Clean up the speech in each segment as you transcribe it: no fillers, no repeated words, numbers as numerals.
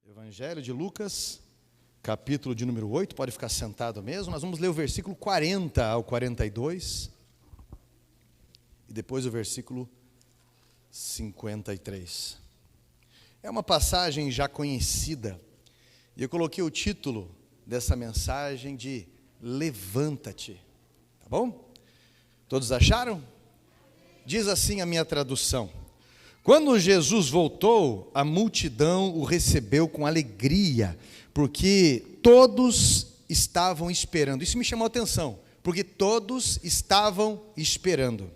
Evangelho de Lucas, capítulo de número 8, pode ficar sentado mesmo. Nós vamos ler o versículo 40 ao 42 e depois o versículo 53. É uma passagem já conhecida e eu coloquei o título dessa mensagem de Levanta-te, tá bom? Todos acharam? Diz assim a minha tradução: quando Jesus voltou, a multidão o recebeu com alegria, porque todos estavam esperando. Isso me chamou a atenção, porque todos estavam esperando.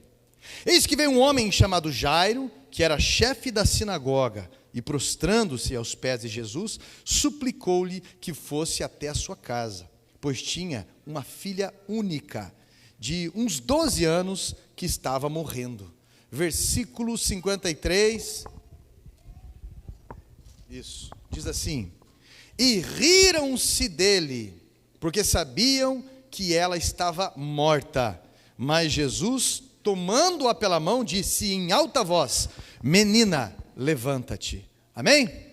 Eis que veio um homem chamado Jairo, que era chefe da sinagoga, e prostrando-se aos pés de Jesus, suplicou-lhe que fosse até a sua casa, pois tinha uma filha única, de uns 12 anos, que estava morrendo. Versículo 53, isso, diz assim: e riram-se dele, porque sabiam que ela estava morta. Mas Jesus, tomando-a pela mão, disse em alta voz: menina, levanta-te. Amém?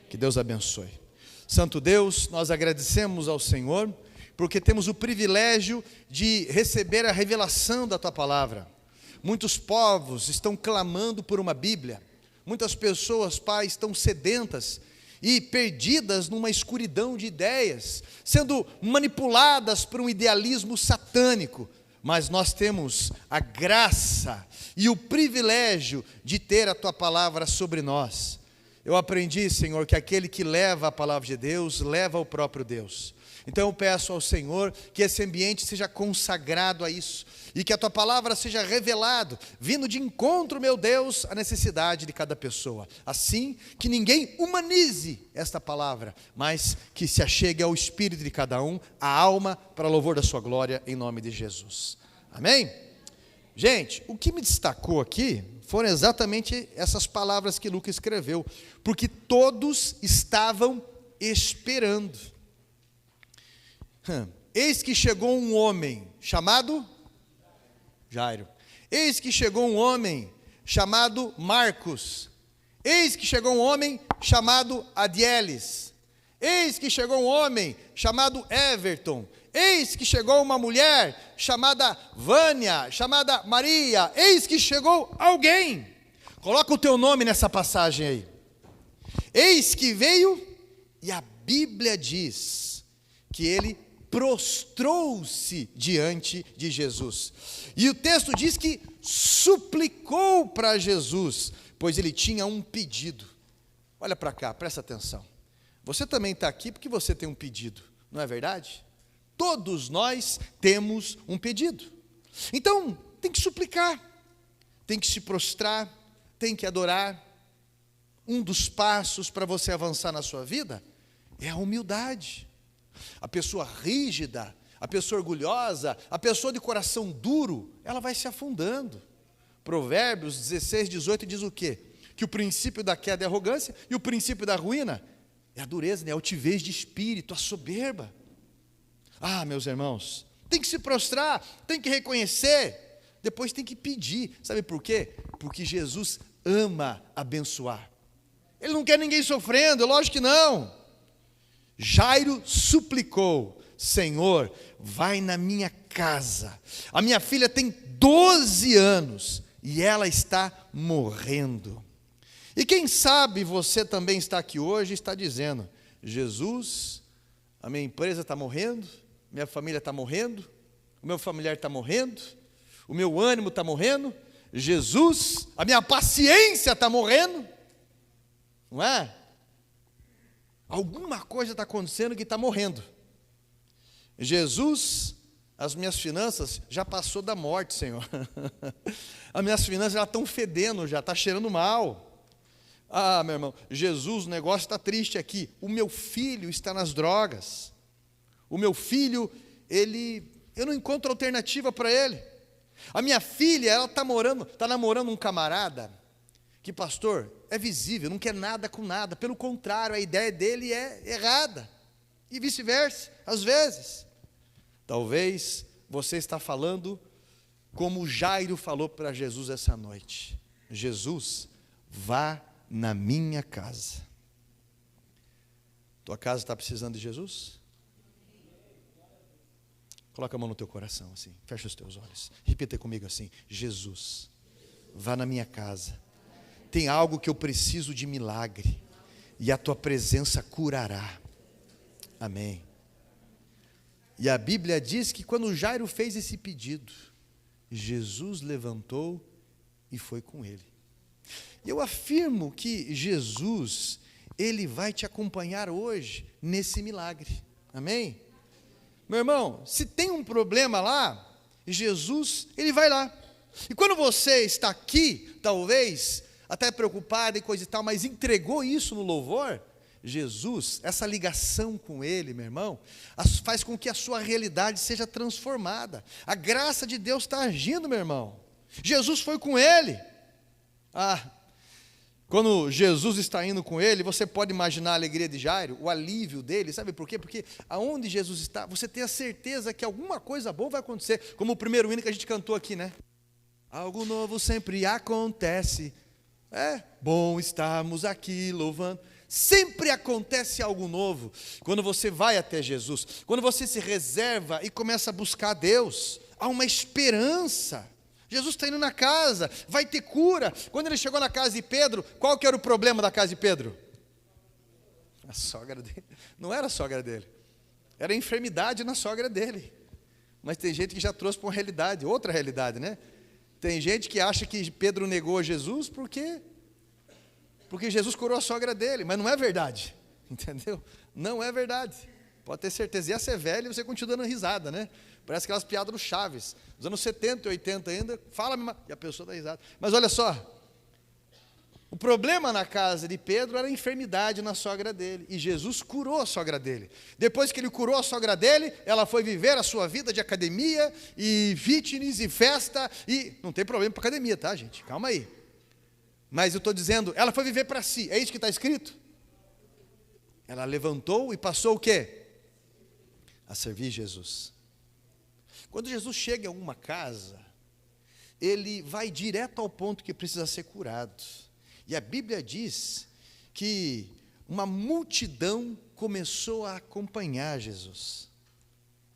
Que Deus abençoe. Santo Deus, nós agradecemos ao Senhor, porque temos o privilégio de receber a revelação da Tua palavra. Muitos povos estão clamando por uma Bíblia. Muitas pessoas, Pai, estão sedentas e perdidas numa escuridão de ideias, sendo manipuladas por um idealismo satânico. Mas nós temos a graça e o privilégio de ter a Tua palavra sobre nós. Eu aprendi, Senhor, que aquele que leva a palavra de Deus, leva o próprio Deus. Então eu peço ao Senhor que esse ambiente seja consagrado a isso, e que a Tua palavra seja revelado, vindo de encontro, meu Deus, à necessidade de cada pessoa. Assim, que ninguém humanize esta palavra, mas que se achegue ao espírito de cada um, a alma, para louvor da sua glória, em nome de Jesus. Amém? Gente, o que me destacou aqui foram exatamente essas palavras que Lucas escreveu, porque todos estavam esperando. Eis que chegou um homem chamado Jairo. Eis que chegou um homem chamado Marcos. Eis que chegou um homem chamado Adieles. Eis que chegou um homem chamado Everton. Eis que chegou uma mulher chamada Vânia, chamada Maria. Eis que chegou alguém. Coloca o teu nome nessa passagem aí. Eis que veio, e a Bíblia diz que ele prostrou-se diante de Jesus. E o texto diz que suplicou para Jesus, pois ele tinha um pedido. Olha para cá, presta atenção. Você também está aqui porque você tem um pedido, não é verdade? Todos nós temos um pedido. Então, tem que suplicar, tem que se prostrar, tem que adorar. Um dos passos para você avançar na sua vida é a humildade. A pessoa rígida, a pessoa orgulhosa, a pessoa de coração duro, ela vai se afundando. Provérbios 16, 18 diz o quê? Que o princípio da queda é a arrogância, e o princípio da ruína é a dureza, né? A altivez de espírito, a soberba. Ah, meus irmãos, tem que se prostrar, tem que reconhecer, depois tem que pedir. Sabe por quê? Porque Jesus ama abençoar. Ele não quer ninguém sofrendo, lógico que não. Jairo suplicou: Senhor, vai na minha casa. A minha filha tem 12 anos e ela está morrendo. E quem sabe você também está aqui hoje e está dizendo: Jesus, a minha empresa está morrendo, minha família está morrendo, o meu familiar está morrendo, o meu ânimo está morrendo. Jesus, a minha paciência está morrendo. Não é? Alguma coisa está acontecendo que está morrendo. Jesus, as minhas finanças já passou da morte, Senhor. As minhas finanças já estão fedendo, já está cheirando mal. Ah, meu irmão, Jesus, o negócio está triste aqui. O meu filho está nas drogas. O meu filho, eu não encontro alternativa para ele. A minha filha, ela está namorando um camarada que, pastor, é visível, não quer nada com nada. Pelo contrário, a ideia dele é errada. E vice-versa, às vezes. Talvez você está falando como Jairo falou para Jesus essa noite: Jesus, vá na minha casa. Tua casa está precisando de Jesus? Coloca a mão no teu coração assim, fecha os teus olhos, repita comigo assim: Jesus, vá na minha casa. Tem algo que eu preciso de milagre, e a tua presença curará. Amém. E a Bíblia diz que quando Jairo fez esse pedido, Jesus levantou e foi com ele. E eu afirmo que Jesus, ele vai te acompanhar hoje nesse milagre. Amém? Meu irmão, se tem um problema lá, Jesus, ele vai lá. E quando você está aqui, talvez até preocupado e coisa e tal, mas entregou isso no louvor, Jesus, essa ligação com ele, meu irmão, faz com que a sua realidade seja transformada. A graça de Deus está agindo, meu irmão. Jesus foi com ele. Quando Jesus está indo com ele, você pode imaginar a alegria de Jairo, o alívio dele, sabe por quê? Porque aonde Jesus está, você tem a certeza que alguma coisa boa vai acontecer, como o primeiro hino que a gente cantou aqui, né? Algo novo sempre acontece, é bom estarmos aqui louvando. Sempre acontece algo novo quando você vai até Jesus, quando você se reserva e começa a buscar Deus, há uma esperança. Jesus está indo na casa, vai ter cura. Quando ele chegou na casa de Pedro, qual que era o problema da casa de Pedro? A sogra dele. Não era a sogra dele, era a enfermidade na sogra dele. Mas tem gente que já trouxe para uma realidade, outra realidade, né? Tem gente que acha que Pedro negou Jesus porque Jesus curou a sogra dele, mas não é verdade, entendeu? Não é verdade, pode ter certeza. E essa é velha e você continua dando risada, né? Parece aquelas piadas do Chaves, dos anos 70 e 80 ainda, fala e a pessoa dá risada. Mas olha só, o problema na casa de Pedro era a enfermidade na sogra dele, e Jesus curou a sogra dele. Depois que ele curou a sogra dele, ela foi viver a sua vida de academia, e fitness, e festa, e não tem problema para academia, tá, gente? Calma aí. Mas eu estou dizendo, ela foi viver para si, é isso que está escrito? Ela levantou e passou o quê? A servir Jesus. Quando Jesus chega em alguma casa, ele vai direto ao ponto que precisa ser curado. E a Bíblia diz que uma multidão começou a acompanhar Jesus.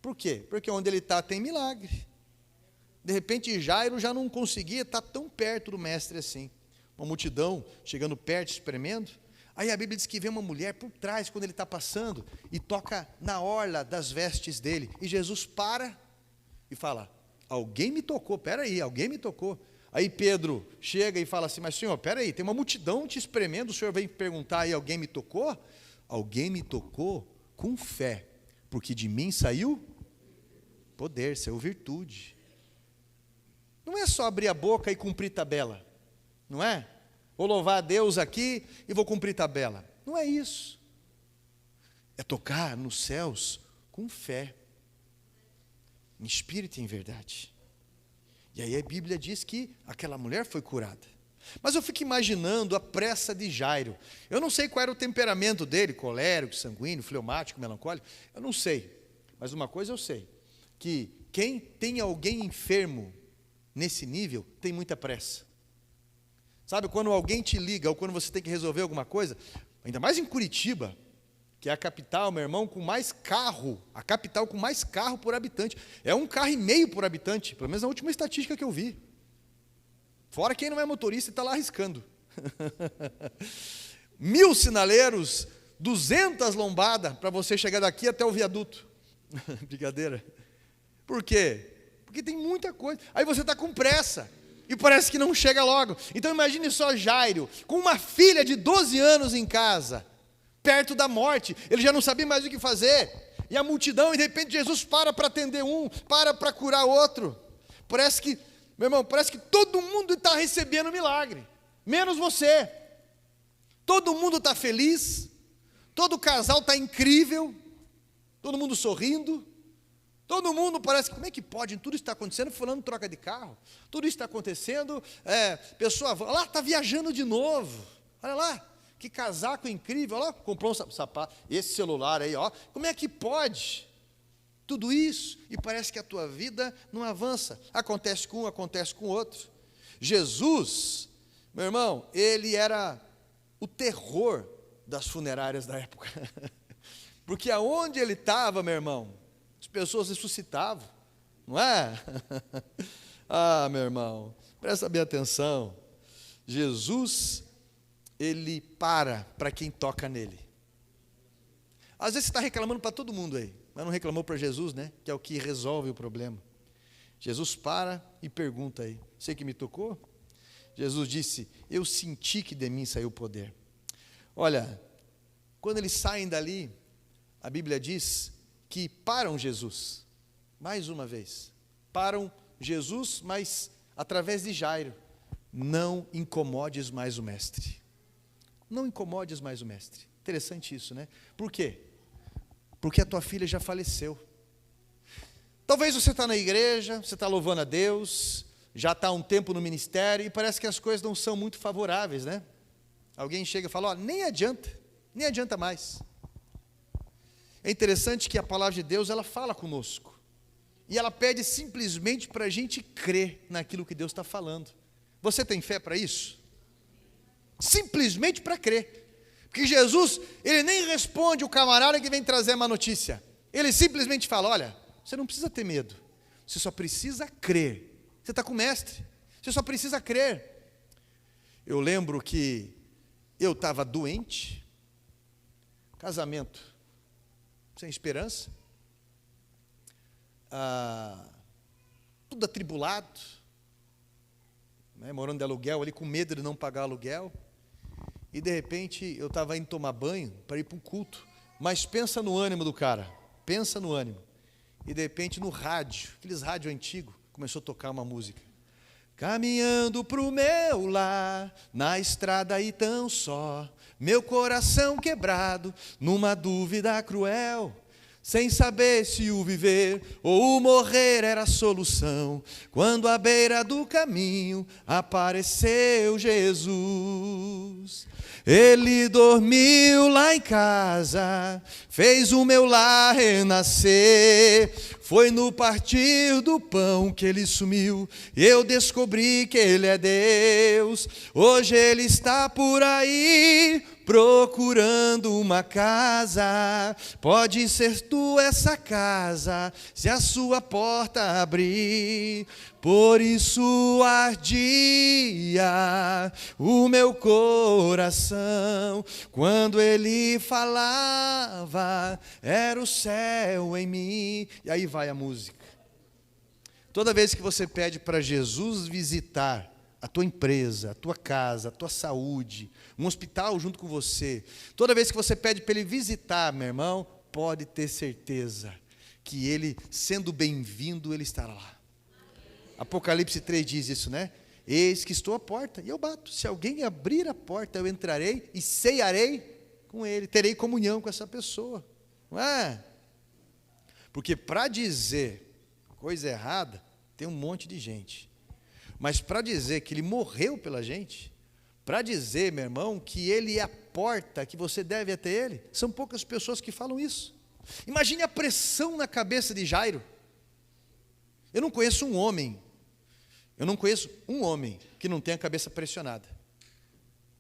Por quê? Porque onde ele está tem milagre. De repente Jairo já não conseguia estar tão perto do mestre assim. Uma multidão chegando perto, espremendo. Aí a Bíblia diz que vem uma mulher por trás, quando ele está passando, e toca na orla das vestes dele. E Jesus para e fala: alguém me tocou, peraí, alguém me tocou. Aí Pedro chega e fala assim: mas senhor, peraí, tem uma multidão te espremendo, o senhor vem perguntar aí, alguém me tocou? Alguém me tocou com fé, porque de mim saiu poder, saiu virtude. Não é só abrir a boca e cumprir tabela, não é? Vou louvar a Deus aqui e vou cumprir tabela. Não é isso. É tocar nos céus com fé, em espírito e em verdade. E aí a Bíblia diz que aquela mulher foi curada. Mas eu fico imaginando a pressa de Jairo. Eu não sei qual era o temperamento dele, colérico, sanguíneo, fleumático, melancólico. Eu não sei. Mas uma coisa eu sei, que quem tem alguém enfermo nesse nível tem muita pressa. Sabe, quando alguém te liga ou quando você tem que resolver alguma coisa, ainda mais em Curitiba, que é a capital, meu irmão, com mais carro, a capital com mais carro por habitante. É 1,5 carro por habitante, pelo menos a última estatística que eu vi. Fora quem não é motorista e está lá arriscando. 1000 sinaleiros, 200 lombadas para você chegar daqui até o viaduto. Brincadeira. Por quê? Porque tem muita coisa. Aí você está com pressa e parece que não chega logo. Então imagine só Jairo, com uma filha de 12 anos em casa, perto da morte, ele já não sabia mais o que fazer, e a multidão, e de repente Jesus para atender um, para curar outro. Parece que, meu irmão, parece que todo mundo está recebendo milagre, menos você. Todo mundo está feliz, todo casal está incrível, todo mundo sorrindo, todo mundo parece que, como é que pode? Tudo está acontecendo, fulano troca de carro, tudo está acontecendo, pessoa, olha lá, está viajando de novo, olha lá, que casaco incrível, olha lá, comprou um sapato, esse celular aí, ó, como é que pode? Tudo isso, e parece que a tua vida não avança. Acontece com um, acontece com outro. Jesus, meu irmão, ele era o terror das funerárias da época. Porque aonde ele estava, meu irmão, as pessoas ressuscitavam, não é? Ah, meu irmão, presta bem atenção. Jesus, ele para quem toca nele. Às vezes você está reclamando para todo mundo aí, mas não reclamou para Jesus, né? Que é o que resolve o problema. Jesus para e pergunta aí: você que me tocou? Jesus disse: eu senti que de mim saiu o poder. Olha, quando eles saem dali, a Bíblia diz que param Jesus, mais uma vez. Param Jesus, mas através de Jairo. Não incomodes mais o mestre. Não incomodes mais o mestre. Interessante isso, né? Por quê? Porque a tua filha já faleceu. Talvez você está na igreja, você está louvando a Deus, já está há um tempo no ministério e parece que as coisas não são muito favoráveis, né? Alguém chega e fala: ó, nem adianta mais. É interessante que a palavra de Deus, ela fala conosco. E ela pede simplesmente para a gente crer naquilo que Deus está falando. Você tem fé para isso? Simplesmente para crer. Porque Jesus, ele nem responde o camarada que vem trazer uma notícia. Ele simplesmente fala: olha, você não precisa ter medo. Você só precisa crer. Você está com o mestre. Você só precisa crer. Eu lembro que eu estava doente. Casamento sem esperança. Tudo atribulado. Né, morando de aluguel ali, com medo de não pagar aluguel. E de repente eu estava indo tomar banho para ir para um culto. Mas pensa no ânimo do cara. Pensa no ânimo. E de repente no rádio, aqueles rádios antigos, começou a tocar uma música. Caminhando pro meu lar, na estrada e tão só, meu coração quebrado, numa dúvida cruel, sem saber se o viver ou o morrer era a solução, quando à beira do caminho apareceu Jesus. Ele dormiu lá em casa, fez o meu lar renascer. Foi no partir do pão que ele sumiu, eu descobri que ele é Deus. Hoje ele está por aí, procurando uma casa. Pode ser tu essa casa, se a sua porta abrir. Por isso ardia o meu coração, quando ele falava, era o céu em mim. E aí vai a música. Toda vez que você pede para Jesus visitar a tua empresa, a tua casa, a tua saúde, um hospital junto com você, toda vez que você pede para ele visitar, meu irmão, pode ter certeza que ele, sendo bem-vindo, ele estará lá. Apocalipse 3 diz isso, né? Eis que estou à porta e eu bato. Se alguém abrir a porta, eu entrarei e ceiarei com ele. Terei comunhão com essa pessoa. Não é? Porque para dizer coisa errada, tem um monte de gente. Mas para dizer que ele morreu pela gente, para dizer, meu irmão, que ele é a porta que você deve até ele, são poucas pessoas que falam isso. Imagine a pressão na cabeça de Jairo. Eu não conheço um homem que não tenha a cabeça pressionada.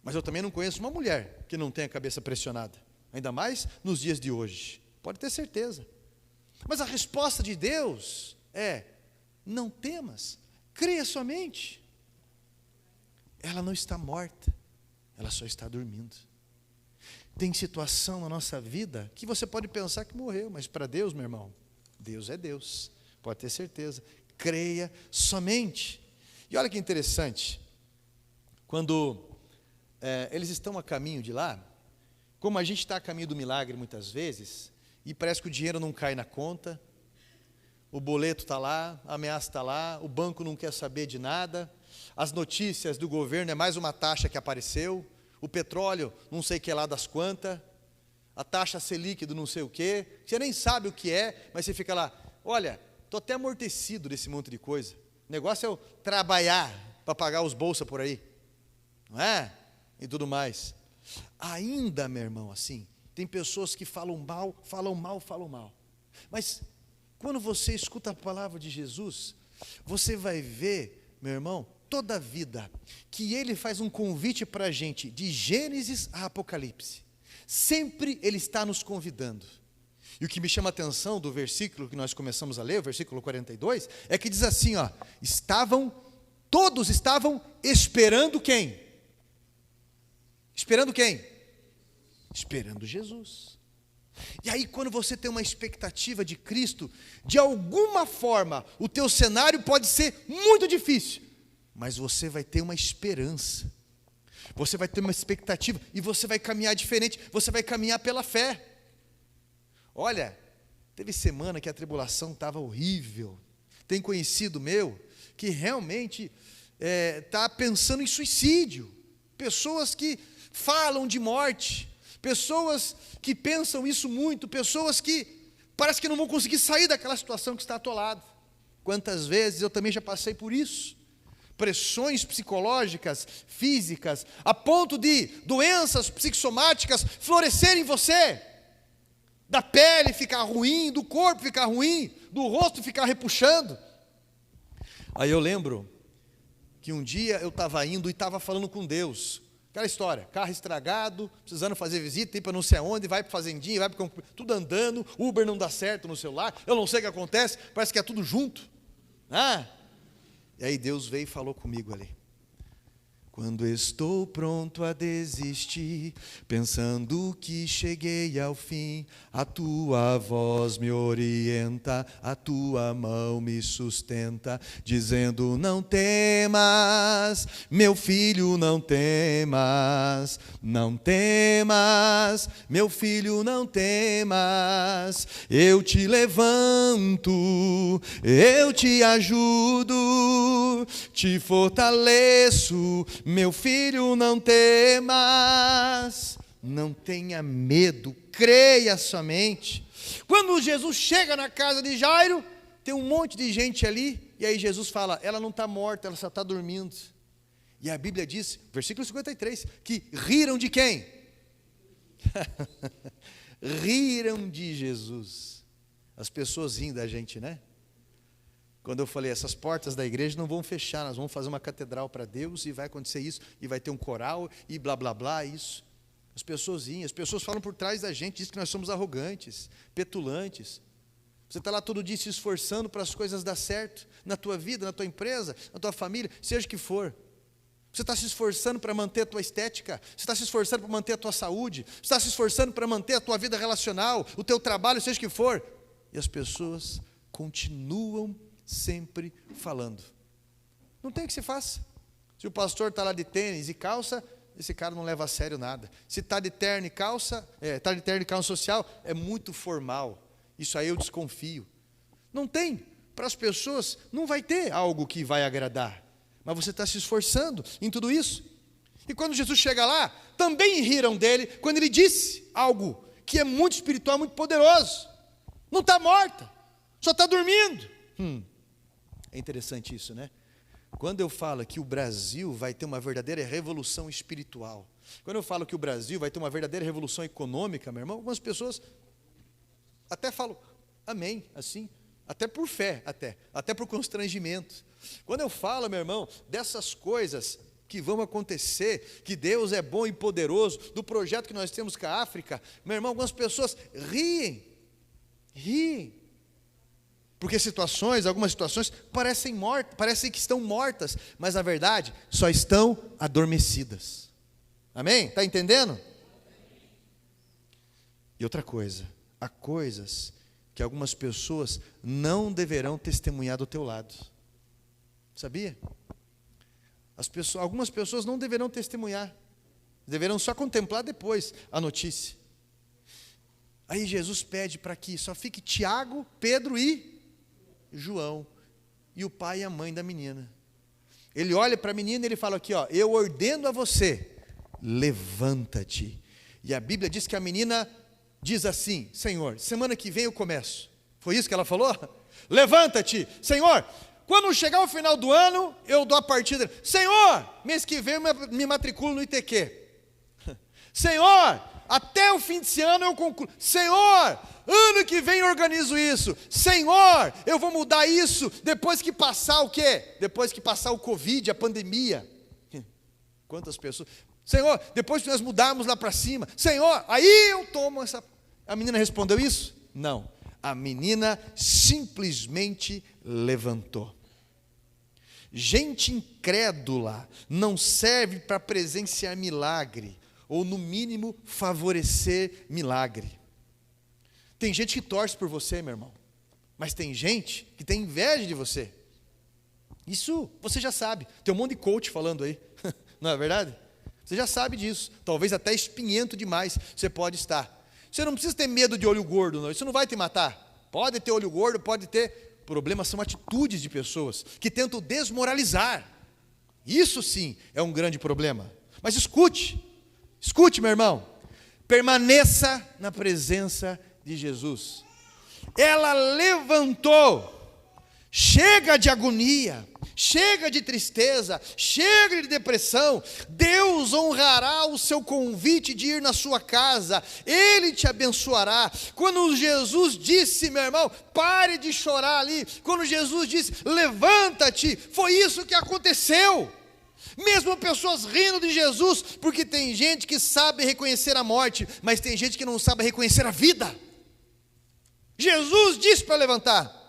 Mas eu também não conheço uma mulher que não tenha a cabeça pressionada. Ainda mais nos dias de hoje. Pode ter certeza. Mas a resposta de Deus é: não temas, creia somente. Ela não está morta, ela só está dormindo. Tem situação na nossa vida que você pode pensar que morreu, mas para Deus, meu irmão, Deus é Deus. Pode ter certeza. Creia somente. E olha que interessante, quando eles estão a caminho de lá, como a gente está a caminho do milagre muitas vezes, e parece que o dinheiro não cai na conta, o boleto está lá, a ameaça está lá, o banco não quer saber de nada, as notícias do governo é mais uma taxa que apareceu, o petróleo não sei que lá das quantas, a taxa Selic do não sei o quê, você nem sabe o que é, mas você fica lá: olha, estou até amortecido desse monte de coisa. O negócio é eu trabalhar para pagar os bolsas por aí. Não é? E tudo mais. Ainda, meu irmão, assim, tem pessoas que falam mal. Mas Quando você escuta a palavra de Jesus, você vai ver, meu irmão, toda a vida, que ele faz um convite para a gente, de Gênesis a Apocalipse. Sempre ele está nos convidando. E o que me chama a atenção do versículo que nós começamos a ler, o versículo 42, é que diz assim, ó, todos estavam esperando quem? Esperando quem? Esperando Jesus. E aí, quando você tem uma expectativa de Cristo, de alguma forma, o teu cenário pode ser muito difícil, mas você vai ter uma esperança, você vai ter uma expectativa, e você vai caminhar diferente, você vai caminhar pela fé. Olha, teve semana que a tribulação estava horrível, tem conhecido meu, que realmente está pensando em suicídio, pessoas que falam de morte, pessoas que pensam isso muito, pessoas que parece que não vão conseguir sair daquela situação que está atolado. Quantas vezes eu também já passei por isso, pressões psicológicas, físicas, a ponto de doenças psicossomáticas florescerem em você, da pele ficar ruim, do corpo ficar ruim, do rosto ficar repuxando. Aí eu lembro que um dia eu estava indo e estava falando com Deus, aquela história, carro estragado, precisando fazer visita, ir para não sei aonde, vai para fazendinha, vai para tudo andando, Uber não dá certo no celular, eu não sei o que acontece, parece que é tudo junto. E aí Deus veio e falou comigo ali. Quando estou pronto a desistir, pensando que cheguei ao fim, a tua voz me orienta, a tua mão me sustenta, dizendo: não temas, meu filho, não temas, não temas, meu filho, não temas, eu te levanto, eu te ajudo, te fortaleço, meu filho, não temas, não tenha medo, creia somente. Quando Jesus chega na casa de Jairo, tem um monte de gente ali, e aí Jesus fala: ela não está morta, ela só está dormindo. E a Bíblia diz, versículo 53, que riram de quem? Riram de Jesus. As pessoas rindo da gente, né? Quando eu falei, essas portas da igreja não vão fechar, nós vamos fazer uma catedral para Deus, e vai acontecer isso, e vai ter um coral, e blá, blá, blá, isso. As pessoas riem, as pessoas falam por trás da gente, dizem que nós somos arrogantes, petulantes. Você está lá todo dia se esforçando para as coisas dar certo, na tua vida, na tua empresa, na tua família, seja o que for. Você está se esforçando para manter a tua estética, você está se esforçando para manter a tua saúde, você está se esforçando para manter a tua vida relacional, o teu trabalho, seja o que for. E as pessoas continuam sempre falando. Não tem o que se faça. Se o pastor está lá de tênis e calça, esse cara não leva a sério nada. Se está de terno e calça, está de terno e calça social, é muito formal. Isso aí eu desconfio. Não tem. Para as pessoas, não vai ter algo que vai agradar. Mas você está se esforçando em tudo isso. E quando Jesus chega lá, também riram dele, quando ele disse algo que é muito espiritual, muito poderoso. Não está morta, só está dormindo. É interessante isso, né? Quando eu falo que o Brasil vai ter uma verdadeira revolução espiritual, quando eu falo que o Brasil vai ter uma verdadeira revolução econômica, meu irmão, algumas pessoas até falam amém, assim, até por fé, até por constrangimento. Quando eu falo, meu irmão, dessas coisas que vão acontecer, que Deus é bom e poderoso, do projeto que nós temos com a África, meu irmão, algumas pessoas riem, porque algumas situações parecem mortas, parecem que estão mortas, mas na verdade só estão adormecidas. Amém? Está entendendo? E outra coisa, há coisas que algumas pessoas não deverão testemunhar do teu lado. Sabia? Algumas pessoas não deverão testemunhar, deverão só contemplar depois a notícia. Aí Jesus pede para que só fique Tiago, Pedro e João, e o pai e a mãe da menina. Ele olha para a menina e ele fala aqui, ó: eu ordeno a você, levanta-te. E a Bíblia diz que a menina diz assim: Senhor, semana que vem eu começo. Foi isso que ela falou? Levanta-te, Senhor, quando chegar o final do ano, eu dou a partida. Senhor, mês que vem eu me matriculo no ITQ. Senhor, até o fim desse ano eu concluo. Senhor, ano que vem eu organizo isso. Senhor, eu vou mudar isso depois que passar o quê? Depois que passar o Covid, a pandemia. Quantas pessoas... Senhor, depois que nós mudarmos lá para cima, Senhor, aí eu tomo essa... A menina respondeu isso? Não. A menina simplesmente levantou. Gente incrédula não serve para presenciar milagre, ou no mínimo favorecer milagre. Tem gente que torce por você, meu irmão, mas tem gente que tem inveja de você. Isso você já sabe, tem um monte de coach falando aí, não é verdade? Você já sabe disso, talvez até espinhento demais você pode estar. Você não precisa ter medo de olho gordo, não. Isso não vai te matar. Pode ter olho gordo, pode ter. Problemas são atitudes de pessoas que tentam desmoralizar. Isso sim é um grande problema. Mas escute, meu irmão. Permaneça na presença de Jesus. Ela levantou. Chega de agonia, chega de tristeza, chega de depressão. Deus honrará o seu convite de ir na sua casa, Ele te abençoará. Quando Jesus disse, meu irmão, pare de chorar ali, quando Jesus disse, levanta-te, foi isso que aconteceu. Mesmo pessoas rindo de Jesus, porque tem gente que sabe reconhecer a morte, mas tem gente que não sabe reconhecer a vida. Jesus disse para levantar.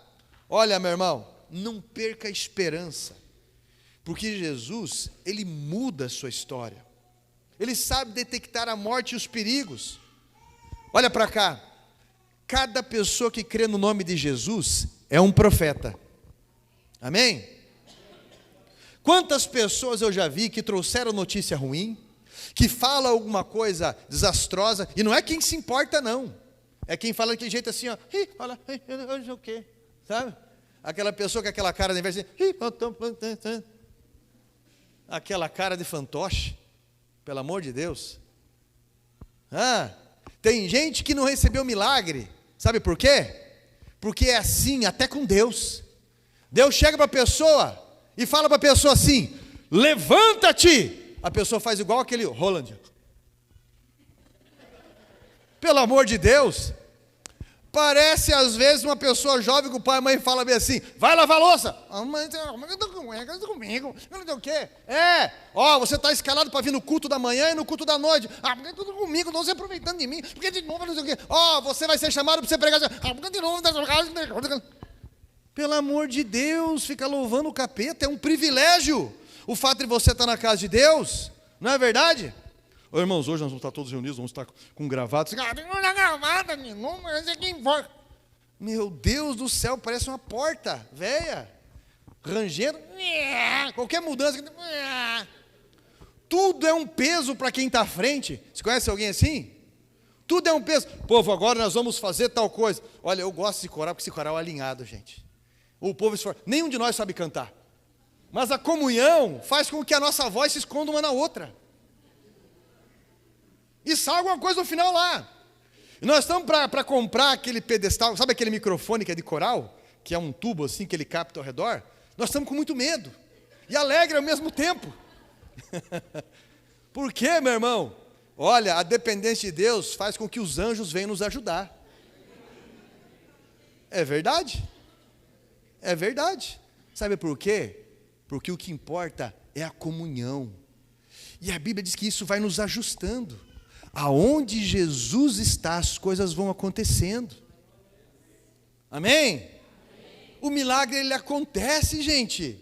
Olha, meu irmão, não perca a esperança, porque Jesus, Ele muda a sua história, Ele sabe detectar a morte e os perigos. Olha para cá, cada pessoa que crê no nome de Jesus é um profeta, amém? Quantas pessoas eu já vi que trouxeram notícia ruim, que fala alguma coisa desastrosa, e não é quem se importa não, é quem fala daquele jeito assim, ó, olha, hoje o quê? Sabe? Aquela pessoa com aquela cara de inveja, aquela cara de fantoche, pelo amor de Deus. Tem gente que não recebeu milagre, sabe por quê? Porque é assim, até com Deus. Deus chega para a pessoa e fala para a pessoa assim, levanta-te. A pessoa faz igual aquele Roland. Pelo amor de Deus. Parece às vezes uma pessoa jovem que o pai e a mãe falam bem assim, vai lavar a louça. Mas eu estou comigo, eu não sei o quê. Você está escalado para vir no culto da manhã e no culto da noite. Porque tudo comigo, não se aproveitando de mim, porque de novo não sei o quê. Você vai ser chamado para você pregar, porque de novo pelo amor de Deus, fica louvando o capeta, é um privilégio. O fato de você estar na casa de Deus, não é verdade? Ô, irmãos, hoje nós vamos estar todos reunidos, vamos estar com gravatas. Meu Deus do céu, parece uma porta velha, rangendo. Qualquer mudança. Tudo é um peso para quem está à frente. Você conhece alguém assim? Tudo é um peso. Povo, agora nós vamos fazer tal coisa. Olha, eu gosto de coral, porque esse coral é alinhado, gente. O povo esforça. Nenhum de nós sabe cantar. Mas a comunhão faz com que a nossa voz se esconda uma na outra. E sai alguma coisa no final lá. E nós estamos para comprar aquele pedestal, sabe aquele microfone que é de coral? Que é um tubo assim que ele capta ao redor? Nós estamos com muito medo. E alegre ao mesmo tempo. Por quê, meu irmão? Olha, a dependência de Deus faz com que os anjos venham nos ajudar. É verdade? É verdade. Sabe por quê? Porque o que importa é a comunhão. E a Bíblia diz que isso vai nos ajustando. Aonde Jesus está, as coisas vão acontecendo. Amém? O milagre, ele acontece, gente.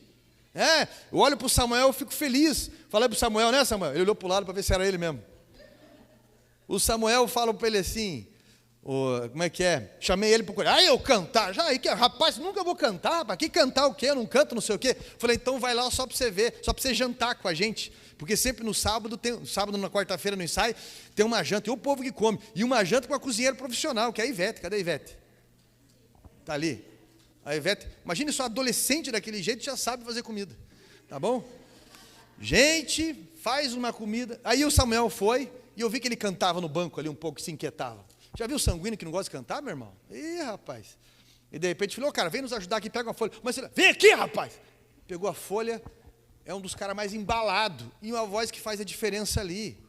Eu olho para o Samuel, eu fico feliz. Falei para o Samuel, né, Samuel? Ele olhou para o lado para ver se era ele mesmo. O Samuel fala para ele assim, como é que é? Chamei ele para o eu cantar. Rapaz, nunca vou cantar, rapaz. Que cantar o quê? Eu não canto, não sei o quê. Falei, então vai lá só para você ver, só para você jantar com a gente. Porque sempre no sábado, na quarta-feira no ensaio, tem uma janta, e o povo que come, e uma janta com uma cozinheira profissional, que é a Ivete. Cadê a Ivete? Está ali. A Ivete, imagine só, adolescente daquele jeito já sabe fazer comida, tá bom? Gente, faz uma comida. Aí o Samuel foi, e eu vi que ele cantava no banco ali um pouco, se inquietava. Já viu o sanguíneo que não gosta de cantar, meu irmão? Ih, rapaz. E de repente falou, cara, vem nos ajudar aqui, pega uma folha. Mas ele, vem aqui, rapaz. Pegou a folha. É um dos caras mais embalados, e uma voz que faz a diferença ali.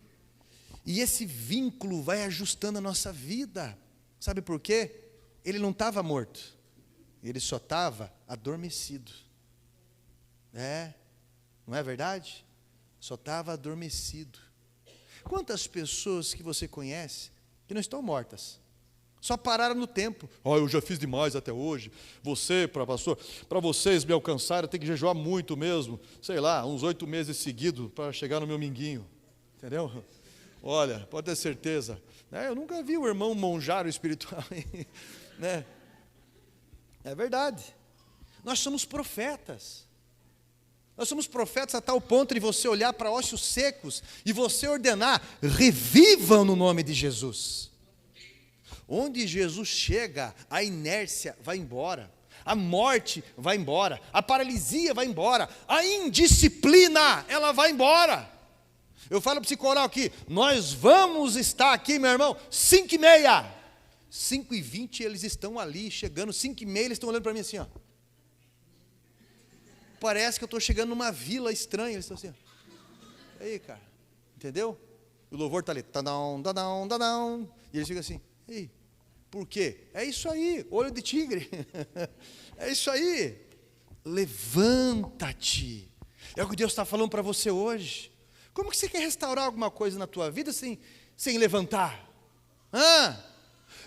E esse vínculo vai ajustando a nossa vida. Sabe por quê? Ele não estava morto, ele só estava adormecido. Não é verdade? Só estava adormecido. Quantas pessoas que você conhece que não estão mortas? Só pararam no tempo. Eu já fiz demais até hoje. Pastor, para vocês me alcançarem, eu tenho que jejuar muito mesmo. Sei lá, uns 8 meses seguidos para chegar no meu minguinho. Entendeu? Olha, pode ter certeza. Eu nunca vi o irmão monjaro espiritual. Né? É verdade. Nós somos profetas. Nós somos profetas a tal ponto de você olhar para ossos secos e você ordenar: revivam no nome de Jesus. Onde Jesus chega, a inércia vai embora, a morte vai embora, a paralisia vai embora, a indisciplina, ela vai embora. Eu falo para esse coral aqui: nós vamos estar aqui, meu irmão, 5h30, 5h20 eles estão ali, chegando, 5h30 eles estão olhando para mim assim, ó. Parece que eu estou chegando numa vila estranha, eles estão assim, ó. Aí, cara, entendeu? O louvor está ali, tadão, tadão, tadão, e eles ficam assim: ei, por quê? É isso aí, olho de tigre. É isso aí. Levanta-te. É o que Deus está falando para você hoje. Como que você quer restaurar alguma coisa na tua vida sem levantar?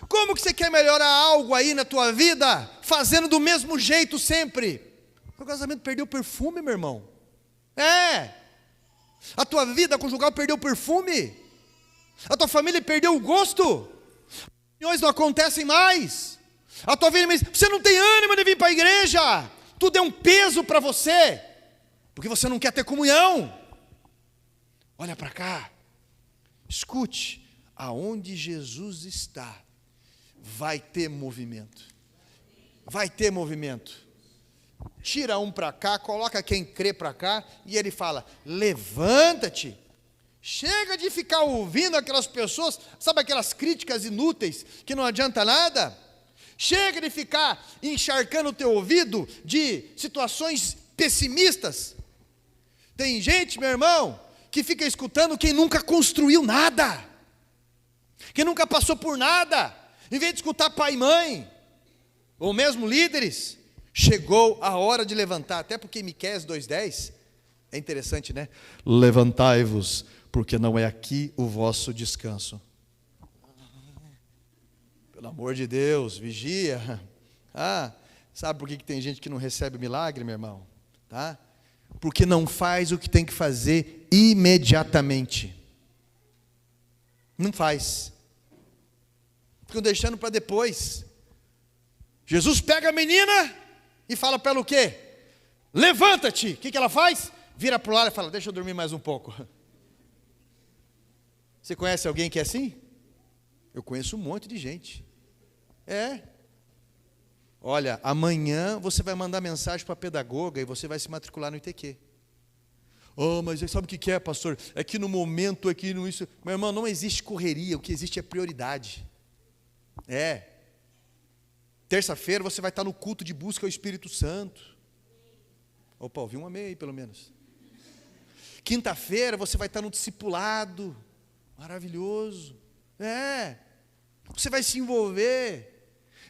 Como que você quer melhorar algo aí na tua vida, fazendo do mesmo jeito sempre? O casamento perdeu perfume, meu irmão. A tua vida conjugal perdeu perfume. A tua família perdeu o gosto. Reuniões não acontecem mais. A tua vida, você não tem ânimo de vir para a igreja. Tudo é um peso para você, porque você não quer ter comunhão. Olha para cá. Escute. Aonde Jesus está, vai ter movimento. Vai ter movimento. Tira um para cá, coloca quem crê para cá, e ele fala: levanta-te. Chega de ficar ouvindo aquelas pessoas, sabe, aquelas críticas inúteis, que não adianta nada. Chega de ficar encharcando o teu ouvido de situações pessimistas. Tem gente, meu irmão, que fica escutando quem nunca construiu nada, quem nunca passou por nada, em vez de escutar pai e mãe, ou mesmo líderes. Chegou a hora de levantar, até porque Miqueias 2:10, é interessante, né? Levantai-vos, porque não é aqui o vosso descanso. Pelo amor de Deus, vigia. Sabe por que tem gente que não recebe milagre, meu irmão? Porque não faz o que tem que fazer imediatamente. Não faz. Ficam deixando para depois. Jesus pega a menina e fala para ela o quê? Levanta-te. O que ela faz? Vira para o lado e fala: deixa eu dormir mais um pouco. Você conhece alguém que é assim? Eu conheço um monte de gente. Olha, amanhã você vai mandar mensagem para a pedagoga e você vai se matricular no ITQ. Mas sabe o que é, pastor? É que no momento, aqui no isso... Meu irmão, não existe correria, o que existe é prioridade. Terça-feira você vai estar no culto de busca ao Espírito Santo. Opa, ouvi um amém aí pelo menos. Quinta-feira você vai estar no discipulado. Maravilhoso. Você vai se envolver.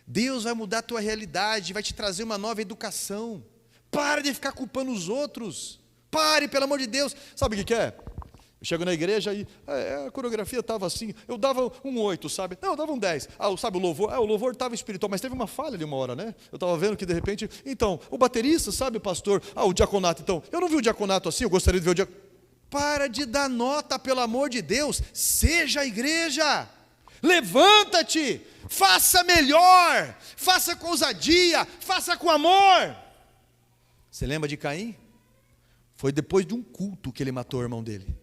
Deus vai mudar a tua realidade, vai te trazer uma nova educação. Pare de ficar culpando os outros. Pare, pelo amor de Deus. Sabe o que é? Eu chego na igreja e a coreografia estava assim, eu dava um 8, sabe? Não, eu dava um 10. Sabe o louvor? O louvor estava espiritual, mas teve uma falha ali uma hora, né? Eu estava vendo que de repente, então, o baterista, sabe, pastor? O diaconato, então, eu não vi o diaconato assim, eu gostaria de ver o diaconato. Para de dar nota, pelo amor de Deus. Seja a igreja. Levanta-te, faça melhor, faça com ousadia, faça com amor. Você lembra de Caim? Foi depois de um culto que ele matou o irmão dele.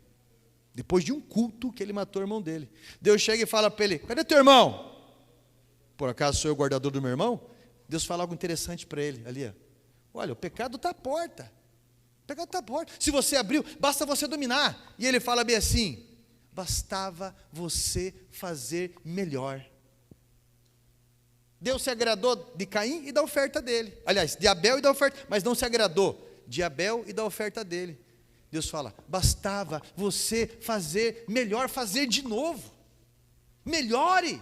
Depois de um culto que ele matou o irmão dele. Deus chega e fala para ele: cadê teu irmão? Por acaso sou eu o guardador do meu irmão? Deus fala algo interessante para ele ali. Olha, o pecado está à porta. O pecado está à porta. Se você abriu, basta você dominar. E ele fala bem assim: bastava você fazer melhor. Deus se agradou de Caim e da oferta dele. Aliás, de Abel e da oferta, mas não se agradou de Abel e da oferta dele. Deus fala: bastava você fazer melhor, fazer de novo. Melhore.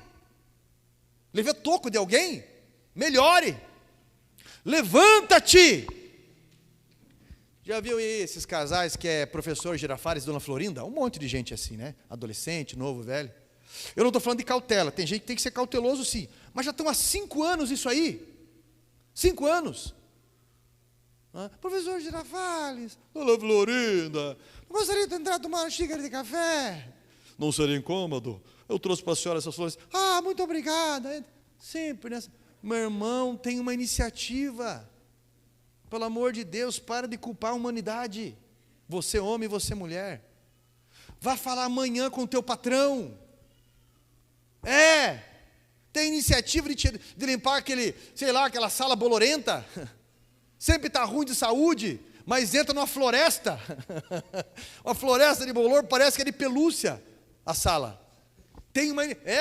Levei toco de alguém? Melhore. Levanta-te. Já viu aí esses casais que é professor Girafales e Dona Florinda? Um monte de gente assim, né? Adolescente, novo, velho. Eu não estou falando de cautela. Tem gente que tem que ser cauteloso, sim. Mas já estão há 5 anos isso aí. 5 anos. Professor Girafales, Dona Florinda, gostaria de entrar tomar uma xícara de café? Não seria incômodo? Eu trouxe para a senhora essas flores. Muito obrigada. Sempre nessa. Meu irmão, tem uma iniciativa. Pelo amor de Deus, para de culpar a humanidade. Você homem e você mulher. Vá falar amanhã com o teu patrão. Tem iniciativa de limpar aquela sala bolorenta. Sempre está ruim de saúde, mas entra numa floresta. Uma floresta de bolor, parece que é de pelúcia a sala. Tem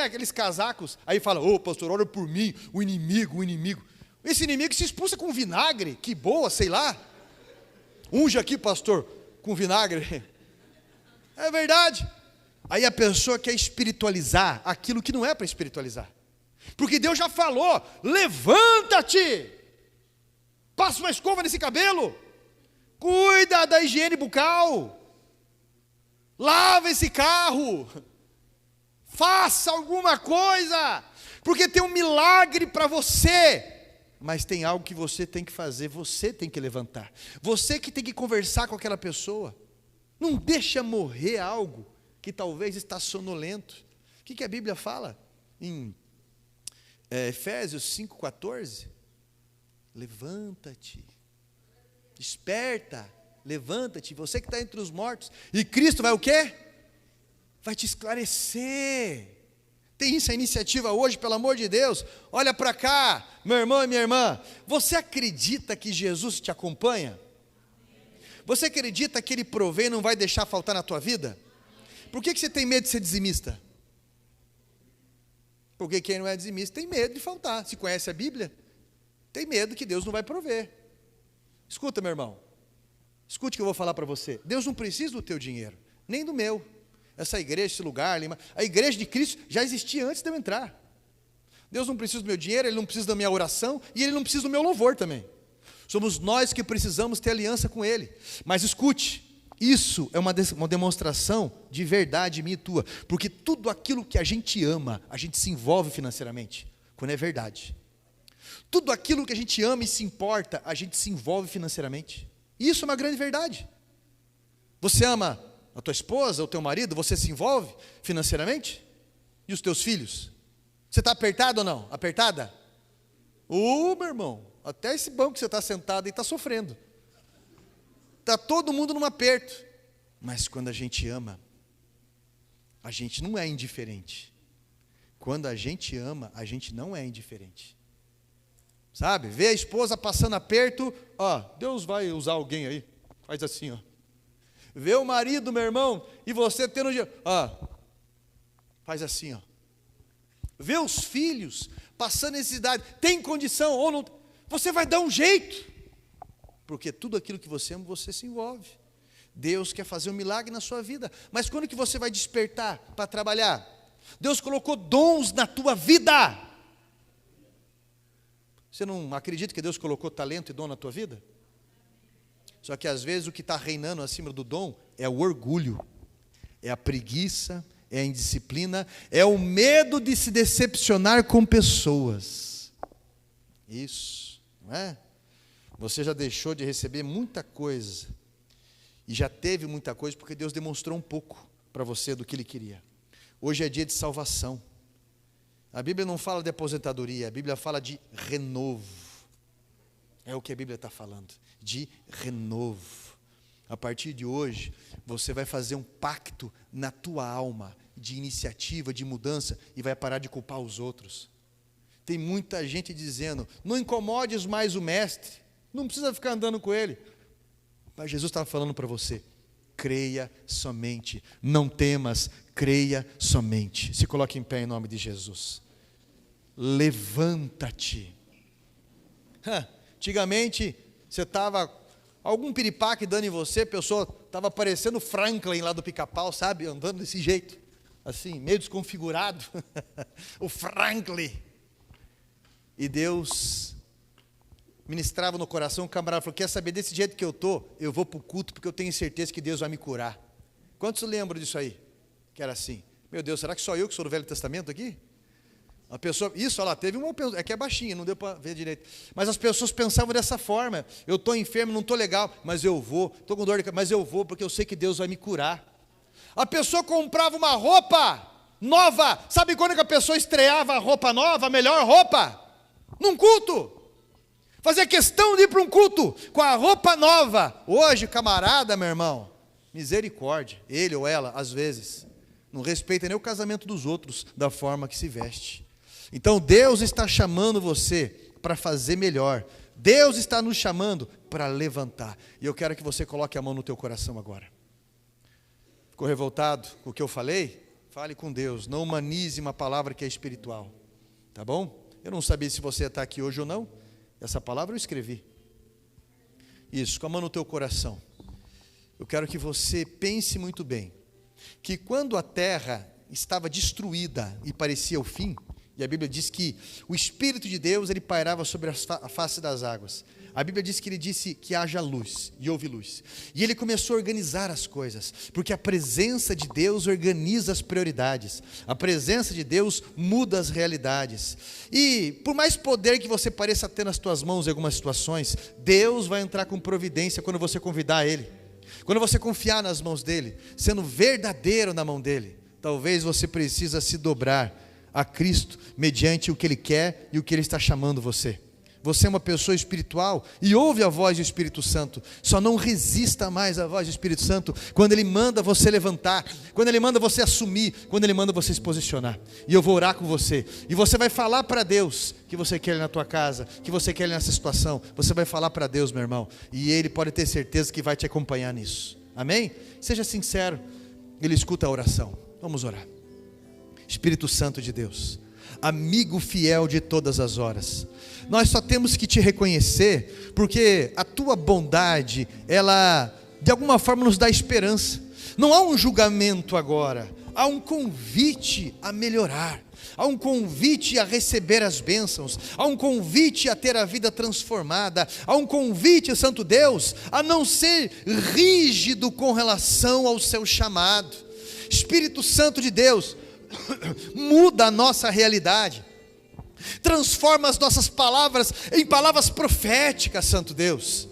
aqueles casacos. Aí fala, pastor, ora por mim, o inimigo. Esse inimigo se expulsa com vinagre, que boa, sei lá. Unge aqui, pastor, com vinagre. É verdade. Aí a pessoa quer espiritualizar aquilo que não é para espiritualizar. Porque Deus já falou, levanta-te. Passa uma escova nesse cabelo. Cuida da higiene bucal. Lava esse carro. Faça alguma coisa. Porque tem um milagre para você. Mas tem algo que você tem que fazer, você tem que levantar. Você que tem que conversar com aquela pessoa. Não deixa morrer algo que talvez está sonolento. O que a Bíblia fala? Em Efésios 5,14. Levanta-te. Desperta. Levanta-te. Você que está entre os mortos. E Cristo vai o quê? Vai te esclarecer. Tem essa iniciativa hoje, pelo amor de Deus. Olha para cá, meu irmão e minha irmã. Você acredita que Jesus te acompanha? Você acredita que Ele provê e não vai deixar faltar na tua vida? Por que você tem medo de ser dizimista? Porque quem não é dizimista tem medo de faltar. Se conhece a Bíblia, tem medo que Deus não vai prover. Escuta, meu irmão. Escute o que eu vou falar para você. Deus não precisa do teu dinheiro, nem do meu. Essa igreja, esse lugar, a igreja de Cristo já existia antes de eu entrar. Deus não precisa do meu dinheiro, Ele não precisa da minha oração e Ele não precisa do meu louvor também. Somos nós que precisamos ter aliança com Ele. Mas escute, isso é uma demonstração de verdade minha e tua, porque tudo aquilo que a gente ama, a gente se envolve financeiramente, quando é verdade. Tudo aquilo que a gente ama e se importa, a gente se envolve financeiramente. Isso é uma grande verdade. Você ama a tua esposa, o teu marido, você se envolve financeiramente? E os teus filhos? Você está apertado ou não? Apertada? Meu irmão, até esse banco que você está sentado aí está sofrendo. Está todo mundo num aperto. Mas quando a gente ama, a gente não é indiferente. Quando a gente ama, a gente não é indiferente. Sabe? Vê a esposa passando aperto, Deus vai usar alguém aí. Faz assim, Vê o marido, meu irmão, e você tendo dinheiro. Faz assim, Vê os filhos passando necessidade. Tem condição ou não? Você vai dar um jeito. Porque tudo aquilo que você ama, você se envolve. Deus quer fazer um milagre na sua vida. Mas quando que você vai despertar para trabalhar? Deus colocou dons na tua vida. Você não acredita que Deus colocou talento e dom na tua vida? Só que às vezes o que está reinando acima do dom é o orgulho, é a preguiça, é a indisciplina, é o medo de se decepcionar com pessoas. Isso, não é? Você já deixou de receber muita coisa, e já teve muita coisa, porque Deus demonstrou um pouco para você do que Ele queria. Hoje é dia de salvação. A Bíblia não fala de aposentadoria, a Bíblia fala de renovo. É o que a Bíblia está falando, de renovo. A partir de hoje, você vai fazer um pacto na tua alma, de iniciativa, de mudança, e vai parar de culpar os outros. Tem muita gente dizendo, não incomodes mais o mestre, não precisa ficar andando com ele. Mas Jesus estava falando para você, creia somente, não temas, creia somente. Se coloque em pé em nome de Jesus. Levanta-te. Antigamente, você estava, algum piripaque dando em você, a pessoa estava parecendo Franklin lá do Pica-Pau, sabe? Andando desse jeito, assim, meio desconfigurado. O Franklin. E Deus ministrava no coração, o camarada falou, quer saber, desse jeito que eu estou, eu vou para o culto, porque eu tenho certeza que Deus vai me curar. Quantos lembram disso aí? Que era assim, meu Deus, será que só eu que sou do Velho Testamento aqui? A pessoa, isso, olha lá, teve uma, é que é baixinha, não deu para ver direito, mas as pessoas pensavam dessa forma, eu estou enfermo, não estou legal, mas eu vou, estou com dor de cabeça, mas eu vou, porque eu sei que Deus vai me curar. A pessoa comprava uma roupa nova, sabe quando que a pessoa estreava a roupa nova, a melhor roupa? Num culto, fazia questão de ir para um culto, com a roupa nova. Hoje, camarada, meu irmão, misericórdia, ele ou ela, às vezes, não respeita nem o casamento dos outros, da forma que se veste. Então Deus está chamando você para fazer melhor. Deus está nos chamando para levantar. E eu quero que você coloque a mão no teu coração agora. Ficou revoltado com o que eu falei? Fale com Deus. Não humanize uma palavra que é espiritual. Tá bom? Eu não sabia se você está aqui hoje ou não. Essa palavra eu escrevi. Isso, com a mão no teu coração. Eu quero que você pense muito bem. Que quando a terra estava destruída e parecia o fim, e a Bíblia diz que o Espírito de Deus, ele pairava sobre a face das águas. A Bíblia diz que ele disse que haja luz, e houve luz. E ele começou a organizar as coisas, porque a presença de Deus organiza as prioridades. A presença de Deus muda as realidades. E por mais poder que você pareça ter nas tuas mãos em algumas situações, Deus vai entrar com providência quando você convidar Ele. Quando você confiar nas mãos dEle, sendo verdadeiro na mão dEle. Talvez você precisa se dobrar a Cristo, mediante o que Ele quer e o que Ele está chamando você. Você é uma pessoa espiritual e ouve a voz do Espírito Santo, só não resista mais à voz do Espírito Santo, quando Ele manda você levantar, quando Ele manda você assumir, quando Ele manda você se posicionar. E eu vou orar com você, e você vai falar para Deus, que você quer Ele na tua casa, que você quer Ele nessa situação, você vai falar para Deus, meu irmão, e Ele pode ter certeza que vai te acompanhar nisso, amém? Seja sincero, Ele escuta a oração. Vamos orar. Espírito Santo de Deus, amigo fiel de todas as horas, nós só temos que te reconhecer, porque a tua bondade, ela de alguma forma nos dá esperança. Não há um julgamento agora, há um convite a melhorar, há um convite a receber as bênçãos, há um convite a ter a vida transformada, há um convite, Santo Deus, a não ser rígido com relação ao seu chamado. Espírito Santo de Deus, muda a nossa realidade, transforma as nossas palavras em palavras proféticas, Santo Deus.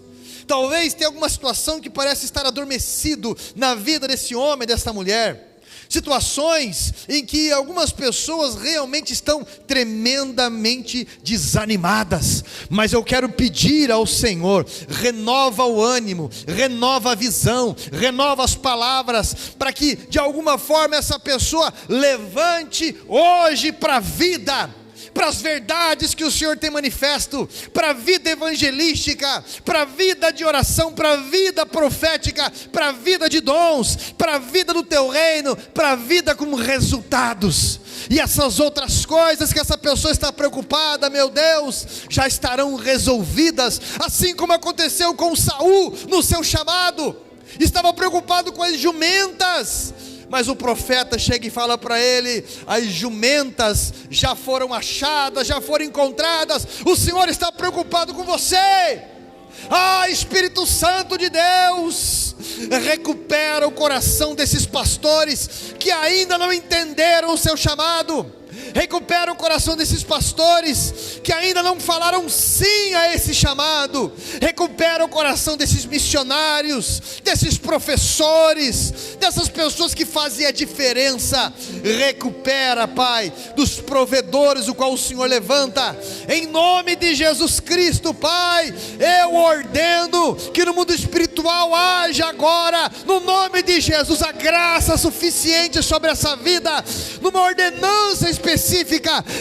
Talvez tenha alguma situação que parece estar adormecido na vida desse homem, dessa mulher, situações em que algumas pessoas realmente estão tremendamente desanimadas, mas eu quero pedir ao Senhor, renova o ânimo, renova a visão, renova as palavras, para que de alguma forma essa pessoa levante hoje para a vida, para as verdades que o Senhor tem manifesto, para a vida evangelística, para a vida de oração, para a vida profética, para a vida de dons, para a vida do teu reino, para a vida com resultados. E essas outras coisas que essa pessoa está preocupada, meu Deus, já estarão resolvidas, assim como aconteceu com Saul no seu chamado. Estava preocupado com as jumentas, mas o profeta chega e fala para ele: as jumentas já foram achadas, já foram encontradas, o Senhor está preocupado com você. Espírito Santo de Deus, recupera o coração desses pastores que ainda não entenderam o seu chamado. Recupera o coração desses pastores que ainda não falaram sim a esse chamado. Recupera o coração desses missionários, desses professores, dessas pessoas que fazem a diferença. Recupera, Pai, dos provedores o qual o Senhor levanta, em nome de Jesus Cristo. Pai, eu ordeno que no mundo espiritual haja agora, no nome de Jesus, a graça suficiente sobre essa vida, numa ordenança específica.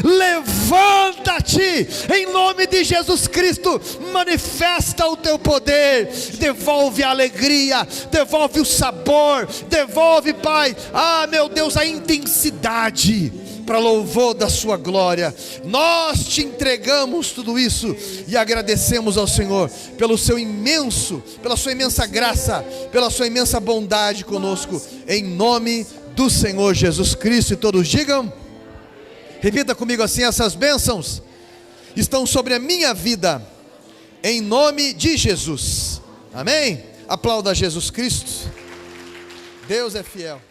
Levanta-te em nome de Jesus Cristo, manifesta o teu poder, devolve a alegria, devolve o sabor, devolve, Pai, meu Deus, a intensidade para louvor da sua glória. Nós te entregamos tudo isso e agradecemos ao Senhor pela sua imensa graça, pela sua imensa bondade conosco, em nome do Senhor Jesus Cristo. E todos digam, repita comigo assim: essas bênçãos estão sobre a minha vida, em nome de Jesus. Amém? Aplauda Jesus Cristo. Deus é fiel.